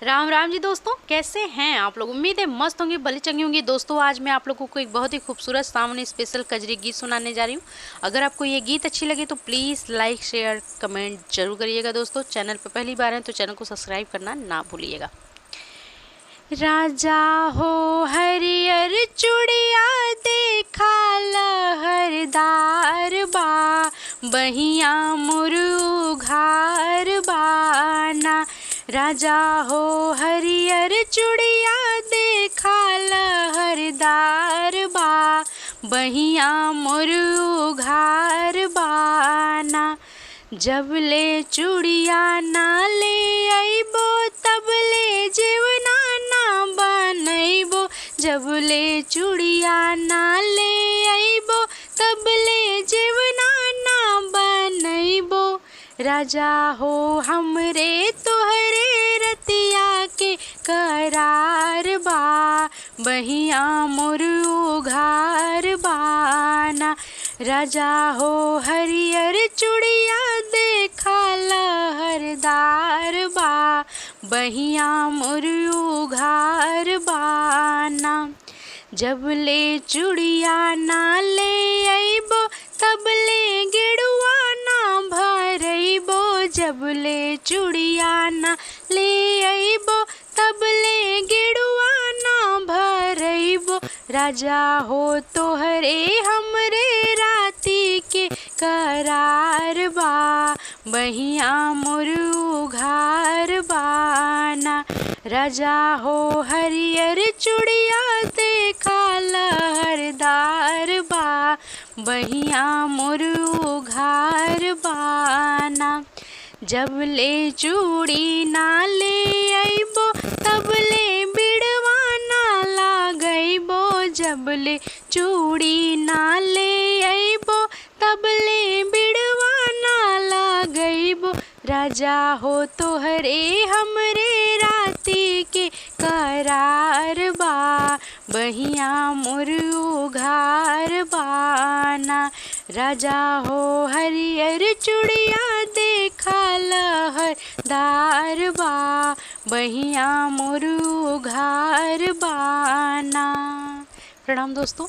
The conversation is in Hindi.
राम राम जी दोस्तों, कैसे हैं आप लोग। उम्मीद है मस्त होंगे, भली चंगी होंगी। दोस्तों आज मैं आप लोगों को एक बहुत ही खूबसूरत सावन स्पेशल कजरी गीत सुनाने जा रही हूँ। अगर आपको ये गीत अच्छी लगे तो प्लीज़ लाइक शेयर कमेंट जरूर करिएगा। दोस्तों चैनल पर पहली बार हैं तो चैनल को सब्सक्राइब करना ना भूलिएगा। राजा हो हरियर चूड़िया देखा लहरदार बा, बहिया मुरु घार बाना। राजा हो हरियर चूड़िया देखा लहरदार बा, बहिया मुरु घार बाना। जब ले चूड़िया ना ले अइबो तब ले जीवना ना बनइबो। जब ले चूड़िया ना ले अइबो तब ले जीवना ना बनइबो। राजा हो हमरे तोहरे रतिया के करार बा, बहिया मुरु घार बाना। राजा हो हरियर चूड़िया देखा लहरदार बा, बहिया मुरु घार बाना। जब ले चूड़िया ना ले अइबो तब ले गिड़ुआ ना भरइबो। जब ले चूड़िया ना ले अइबो तब ले गिड़ुआ ना भरइबो। राजा हो तोहरे हमरे राती के करार बा, बहिया मुरु घार बाना। राजा हो हरियर चूड़िया देखा लहरदार बा, बहिया मुरु घार बाना। जब ले चूड़ी ना ले अइबो तब ले बिड़वा ना लागइबो। जब ले चूड़ी ना ले अइबो तब ले बिड़वा ना लागइबो। राजा हो तोहरे हमरे राती के करार बा, बहिया मुरु घार बाना। राजा हो हरियर चूड़िया देखा लहरदार बा, बहिया मुरु घार बाना। प्रणाम दोस्तों।